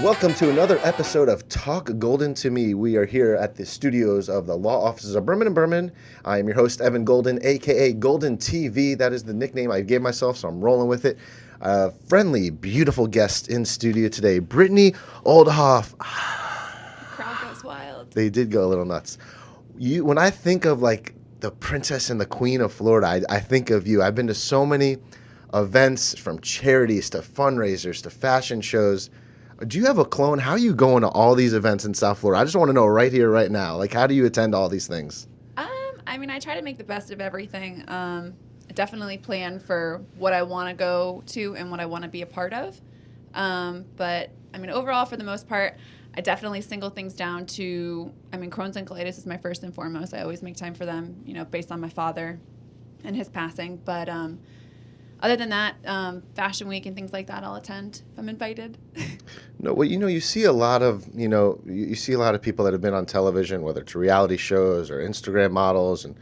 Welcome to another episode of Talk Golden to Me. We are here at the studios of the law offices of Berman & Berman. I am your host, Evan Golden, a.k.a. Golden TV. That is the nickname I gave myself, so I'm rolling with it. Friendly, beautiful guest in studio today, Brittany Oldehoff. Crowd goes wild. They did go a little nuts. When I think of like the princess and the queen of Florida, I think of you. I've been to so many events, from charities to fundraisers to fashion shows. Do you have a clone? How are you going to all these events in South Florida? I just want to know right here, right now. Like, how do you attend all these things? I try to make the best of everything. I definitely plan for what I want to go to and what I want to be a part of. But overall, for the most part, I definitely single things down to, Crohn's and colitis is my first and foremost. I always make time for them, based on my father and his passing. But other than that, Fashion Week and things like that, I'll attend if I'm invited. No, well, you see a lot of, you see a lot of people that have been on television, whether it's reality shows or Instagram models and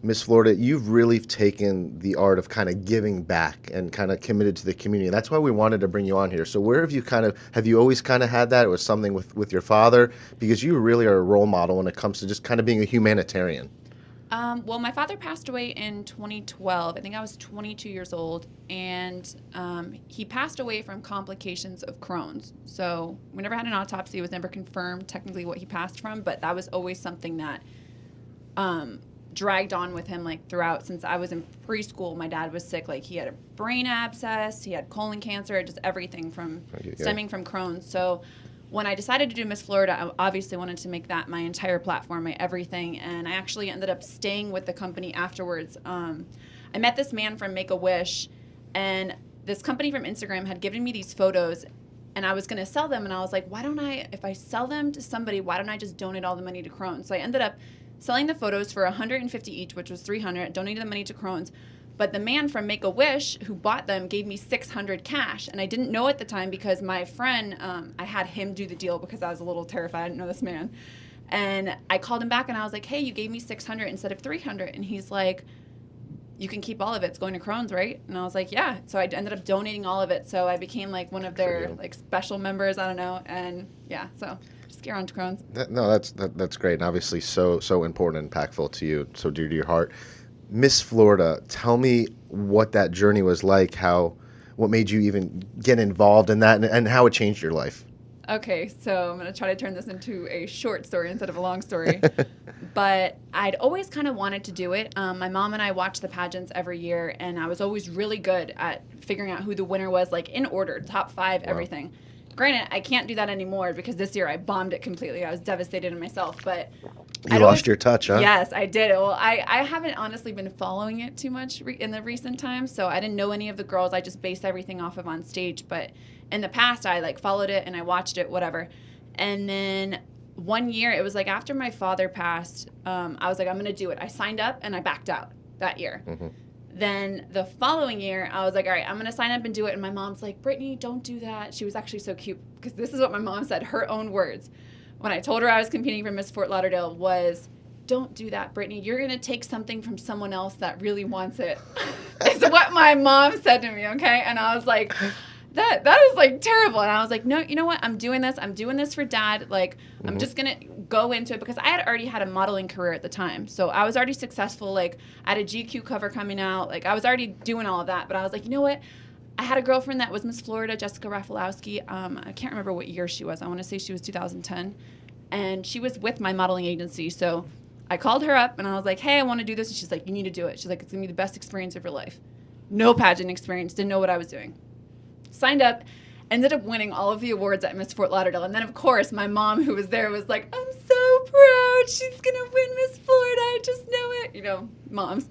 Miss Florida. You've really taken the art of kind of giving back and kind of committed to the community. And that's why we wanted to bring you on here. So where have you always kind of had that? It was something with your father? Because you really are a role model when it comes to just kind of being a humanitarian. Well, my father passed away in 2012. I think I was 22 years old, and he passed away from complications of Crohn's. So we never had an autopsy. It was never confirmed technically what he passed from, but that was always something that dragged on with him throughout. Since I was in preschool, my dad was sick. He had a brain abscess, he had colon cancer, just everything from stemming from Crohn's. So when I decided to do Miss Florida, I obviously wanted to make that my entire platform, my everything, and I actually ended up staying with the company afterwards. I met this man from Make-A-Wish, and this company from Instagram had given me these photos, and I was going to sell them, and I was like, if I sell them to somebody, why don't I just donate all the money to Crohn's? So I ended up selling the photos for $150 each, which was $300, donated the money to Crohn's. But the man from Make-A-Wish who bought them gave me $600 cash. And I didn't know at the time because my friend, I had him do the deal because I was a little terrified. I didn't know this man. And I called him back and I was like, hey, you gave me $600 instead of $300. And he's like, you can keep all of it. It's going to Crohn's, right? And I was like, yeah. So I ended up donating all of it. So I became one of their special members. I don't know. And yeah, so just get on to Crohn's. That's great. And obviously so important and impactful to you, so dear to your heart. Miss Florida, tell me what that journey was like, what made you even get involved in that, and how it changed your life. Okay, so I'm going to try to turn this into a short story instead of a long story. But I'd always kind of wanted to do it. My mom and I watched the pageants every year, and I was always really good at figuring out who the winner was, in order, top 5, everything. Granted, I can't do that anymore because this year I bombed it completely. I was devastated in myself, but you lost your touch, huh? Yes, I did. Well, I haven't honestly been following it too much in the recent times, so I didn't know any of the girls. I just based everything off of on stage. But in the past, I followed it and I watched it, whatever. And then one year, it was after my father passed, I was like, I'm going to do it. I signed up and I backed out that year. Mm-hmm. Then the following year, I was like, all right, I'm going to sign up and do it. And my mom's like, Brittany, don't do that. She was actually so cute because this is what my mom said, her own words. When I told her I was competing for Miss Fort Lauderdale was, don't do that, Brittany. You're going to take something from someone else that really wants it. It's what my mom said to me, okay? And I was like, that is terrible. And I was like, no, you know what? I'm doing this. I'm doing this for Dad. I'm just going to go into it because I had already had a modeling career at the time. So I was already successful. I had a GQ cover coming out. I was already doing all of that. But I was like, you know what? I had a girlfriend that was Miss Florida, Jessica Rafalowski. I can't remember what year she was. I want to say she was 2010. And she was with my modeling agency. So I called her up and I was like, hey, I want to do this. And she's like, you need to do it. She's like, it's going to be the best experience of your life. No pageant experience. Didn't know what I was doing. Signed up. Ended up winning all of the awards at Miss Fort Lauderdale. And then, of course, my mom, who was there, was like, I'm so proud. She's going to win Miss Florida. I just know it. Moms.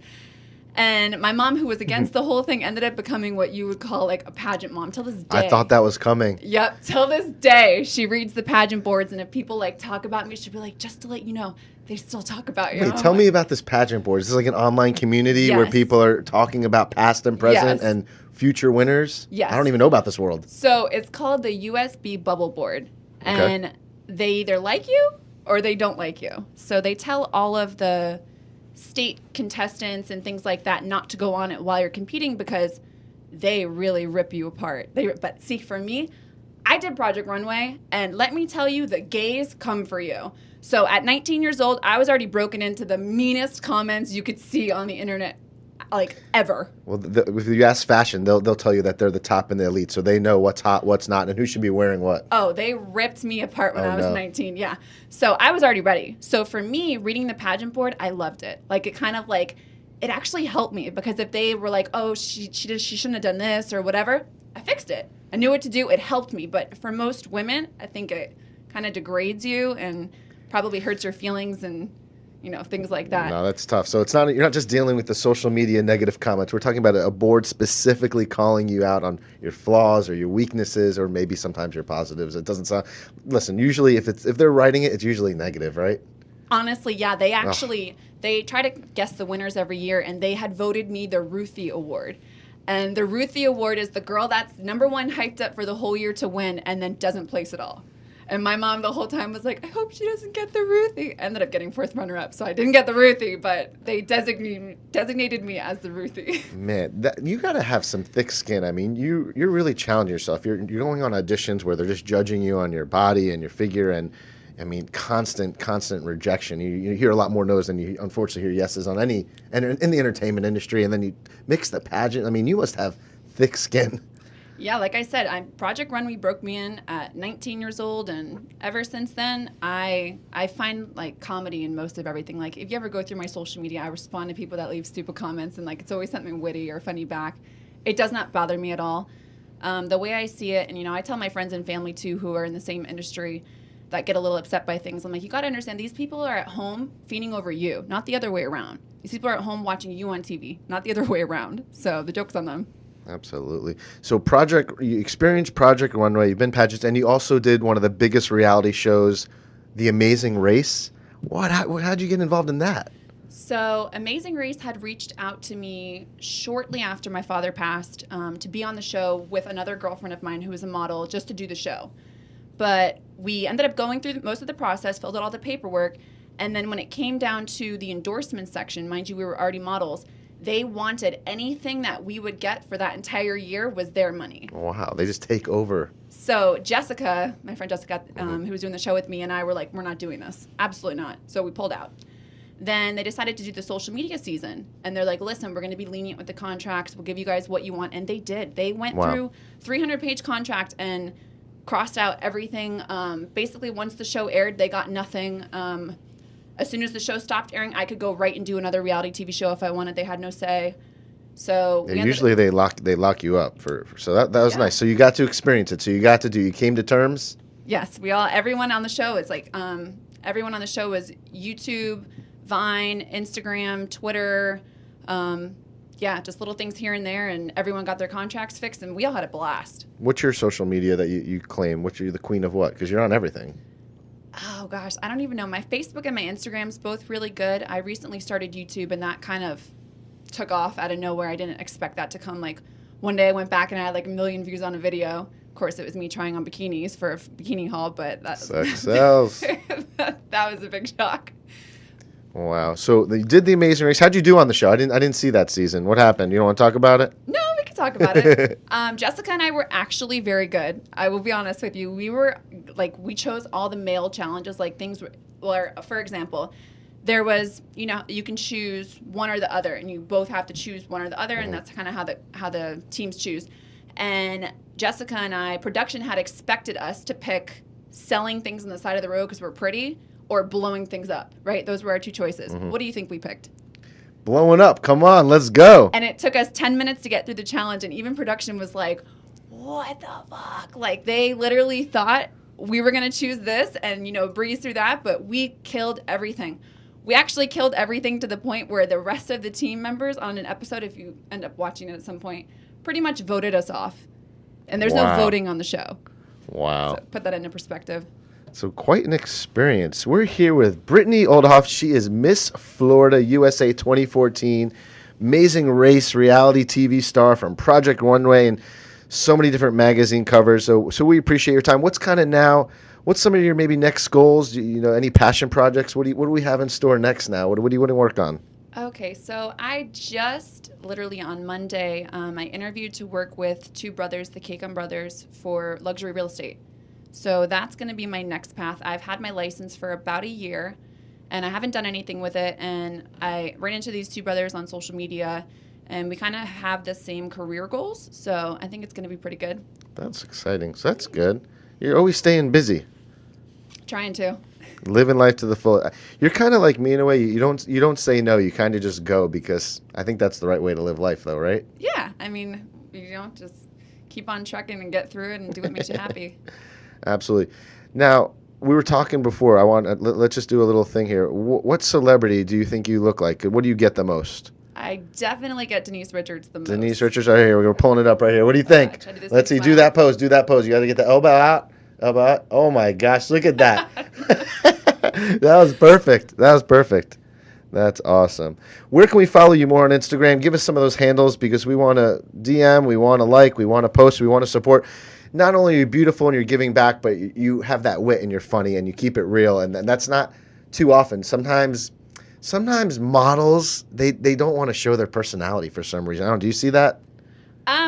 And my mom, who was against the whole thing, ended up becoming what you would call a pageant mom till this day. I thought that was coming. Yep. Till this day, she reads the pageant boards. And if people talk about me, she'll be like, just to let you know, they still talk about you. Wait, tell me about this pageant board. Is this an online community where people are talking about past and present and future winners? Yes. I don't even know about this world. So it's called the USB Bubble Board. And they either like you or they don't like you. So they tell all of the state contestants and things like that not to go on it while you're competing because they really rip you apart. But see, for me, I did Project Runway, and let me tell you, the gays come for you. So at 19 years old, I was already broken into the meanest comments you could see on the internet, like, ever. Well, if you ask fashion, they'll tell you that they're the top in the elite, so they know what's hot, what's not, and who should be wearing what. Oh, they ripped me apart when I was no. 19. Yeah. So I was already ready. So for me, reading the pageant board, I loved it. Like, it kind of like, it actually helped me, because if they were like, oh, she shouldn't have done this or whatever, I fixed it. I knew what to do. It helped me. But for most women, I think it kind of degrades you and probably hurts your feelings and, you know, things like that. No, that's tough. So you're not just dealing with the social media negative comments. We're talking about a board specifically calling you out on your flaws or your weaknesses, or maybe sometimes your positives. It doesn't sound. Listen, usually if they're writing it, it's usually negative, right? Honestly, yeah. They try to guess the winners every year, and they had voted me the Ruthie Award. And the Ruthie Award is the girl that's number one hyped up for the whole year to win and then doesn't place at all. And my mom the whole time was like, I hope she doesn't get the Ruthie. Ended up getting fourth runner-up, so I didn't get the Ruthie, but they designated me as the Ruthie. Man, you got to have some thick skin. I mean, you're really challenging yourself. You're going on auditions where they're just judging you on your body and your figure, and I mean, constant rejection. You hear a lot more no's than you unfortunately hear yeses on in the entertainment industry, and then you mix the pageant. I mean, you must have thick skin. Yeah, like I said, Project Runway broke me in at 19 years old, and ever since then, I find like comedy in most of everything. Like, if you ever go through my social media, I respond to people that leave stupid comments, and like it's always something witty or funny back. It does not bother me at all. The way I see it, and you know, I tell my friends and family too who are in the same industry that get a little upset by things. I'm like, you got to understand, these people are at home feeding over you, not the other way around. These people are at home watching you on TV, not the other way around. So the joke's on them. Absolutely. So you experienced Project Runway, you've been pageants, and you also did one of the biggest reality shows, The Amazing Race. How'd you get involved in that? So Amazing Race had reached out to me shortly after my father passed to be on the show with another girlfriend of mine who was a model, just to do the show. But we ended up going through most of the process, filled out all the paperwork, and then when it came down to the endorsement section, mind you, we were already models, they wanted anything that we would get for that entire year was their money. Wow, they just take over. So Jessica, my friend Jessica, who was doing the show with me, and I were like, we're not doing this. Absolutely not. So we pulled out. Then they decided to do the social media season. And they're like, listen, we're going to be lenient with the contracts. We'll give you guys what you want. And they did. They went through 300-page contract and crossed out everything. Basically, once the show aired, they got nothing. As soon as the show stopped airing, I could go right and do another reality TV show if I wanted. They had no say. So usually they lock you up so that was nice. So you got to experience it. So you came to terms. Yes, everyone on the show is like everyone on the show was YouTube, Vine, Instagram, Twitter. Just little things here and there, and everyone got their contracts fixed, and we all had a blast. What's your social media that you claim? You're the queen of what? Because you're on everything. Oh, gosh, I don't even know. My Facebook and my Instagram's both really good. I recently started YouTube, and that kind of took off out of nowhere. I didn't expect that to come. Like, one day I went back and I had like 1 million views on a video. Of course, it was me trying on bikinis for a bikini haul, but Sex sells. that was a big shock. Wow. So you did The Amazing Race. How'd you do on the show? I didn't see that season. What happened? You don't want to talk about it? No, we can talk about it. Jessica and I were actually very good. I will be honest with you. We chose all the male challenges, like things where, for example, there was, you can choose one or the other, and you both have to choose one or the other, and that's kind of how the teams choose. And Jessica and I, production had expected us to pick selling things on the side of the road because we're pretty, or blowing things up, right? Those were our two choices. What do you think we picked? Blowing up. Come on, let's go. And it took us 10 minutes to get through the challenge, and even production was like, what the fuck? Like, they literally thought we were going to choose this and, breeze through that, but we killed everything. We actually killed everything to the point where the rest of the team members on an episode, if you end up watching it at some point, pretty much voted us off. And there's no voting on the show. Wow. So put that into perspective. So quite an experience. We're here with Brittany Oldehoff. She is Miss Florida USA 2014, Amazing Race reality TV star from Project Runway and so many different magazine covers. So we appreciate your time. What's some of your maybe next goals? Any passion projects? What do we have in store next now? What do you want to work on? Okay, so I just literally on Monday, I interviewed to work with two brothers, the Kakem brothers, for luxury real estate. So that's going to be my next path. I've had my license for about a year and I haven't done anything with it. And I ran into these two brothers on social media and we kind of have the same career goals. So I think it's going to be pretty good. That's exciting. So that's good. You're always staying busy, Trying to. living life to the full. You're kind of like me in a way. You don't say no. You kind of just go because I think that's the right way to live life, though, right? Yeah. I mean, you don't just keep on trucking and get through it and do what makes you happy. Absolutely. Now, we were talking before. Let's just do a little thing here. What celebrity do you think you look like? What do you get the most? I definitely get Denise Richards the most. Denise Richards right here. We're pulling it up right here. What do you think? Try to do this Let's see. big Do smile. that pose. Do that pose. You got to get the elbow out. Elbow out. Oh my gosh! Look at that. That was perfect. That was perfect. That's awesome. Where can we follow you more on Instagram? Give us some of those handles because we want to DM, we want to like, we want to post, we want to support. Not only are you beautiful and you're giving back, but you have that wit and you're funny and you keep it real. And that's not too often. Sometimes models, they don't want to show their personality for some reason. I don't know. Do you see that?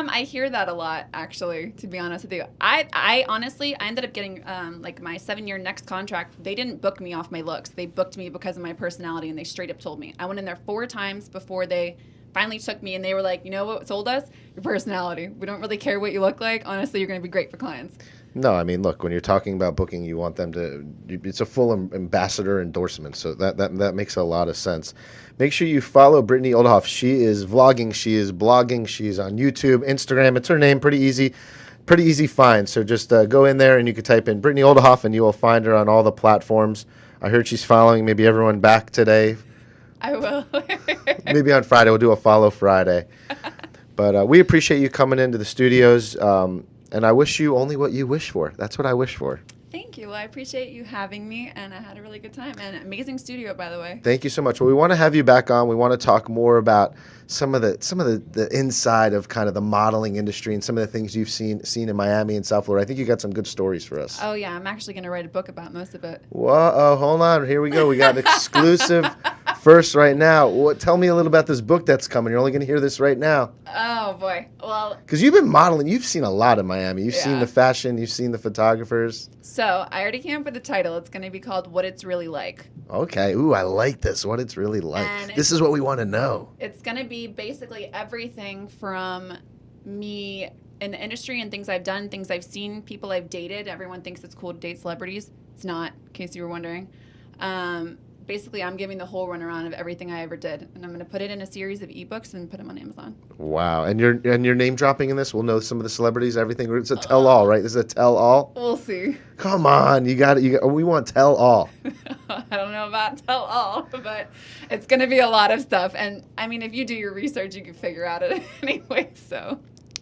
I hear that a lot, actually, to be honest with you. I honestly, I ended up getting, like, my 7-year next contract. They didn't book me off my looks. They booked me because of my personality, and they straight up told me. I went in there 4 times before they finally took me, and they were like, you know what sold us? Your personality. We don't really care what you look like. Honestly, you're going to be great for clients. No, I mean, look, when you're talking about booking, you want them to, it's a full ambassador endorsement. So that makes a lot of sense. Make sure you follow Brittany Oldehoff. She is vlogging. She is blogging. She's on YouTube, Instagram. It's her name. Pretty easy find. So just go in there and you can type in Brittany Oldehoff and you will find her on all the platforms. I heard she's following maybe everyone back today. I will. Maybe on Friday. We'll do a follow Friday. But we appreciate you coming into the studios. And I wish you only what you wish for. That's what I wish for. Thank you. Well, I appreciate you having me, and I had a really good time. And amazing studio, by the way. Thank you so much. Well, we want to have you back on. We want to talk more about some of the inside of kind of the modeling industry and some of the things you've seen in Miami and South Florida. I think you got some good stories for us. Oh, yeah. I'm actually going to write a book about most of it. Whoa, hold on. Here we go. We got an exclusive first right now. Tell me a little about this book that's coming. You're only going to hear this right now. Oh, boy. Well, because you've been modeling. You've seen a lot of Miami. You've seen the fashion. You've seen the photographers. So I already came up with the title. It's going to be called What It's Really Like. Okay. Ooh, I like this. What it's really like. And this is what we want to know. It's going to be basically everything from me in the industry and things I've done, things I've seen, people I've dated. Everyone thinks it's cool to date celebrities. It's not, in case you were wondering. Basically, I'm giving the whole runaround of everything I ever did, and I'm going to put it in a series of ebooks and put them on Amazon. Wow! And you're name dropping in this. We'll know some of the celebrities, everything. It's a tell all, right? This is a tell all. We'll see. Come on, you got it. We want tell all. I don't know about tell all, but it's going to be a lot of stuff. And I mean, if you do your research, you can figure out it anyway. So.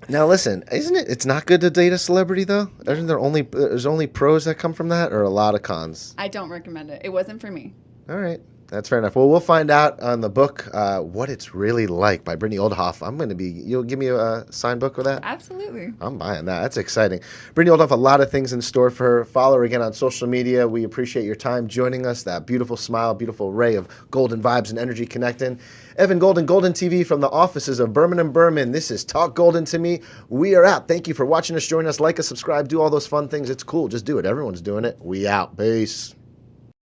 Now listen, isn't it? It's not good to date a celebrity, though. Isn't there's only pros that come from that, or a lot of cons? I don't recommend it. It wasn't for me. All right. That's fair enough. Well, we'll find out on the book, What It's Really Like by Brittany Oldehoff. You'll give me a signed book with that? Absolutely. I'm buying that. That's exciting. Brittany Oldehoff, a lot of things in store for her. Follow her again on social media. We appreciate your time joining us, that beautiful smile, beautiful ray of golden vibes and energy connecting. Evan Golden, Golden TV from the offices of Berman and Berman. This is Talk Golden to Me. We are out. Thank you for watching us, join us, like us, subscribe, do all those fun things. It's cool. Just do it. Everyone's doing it. We out. Peace.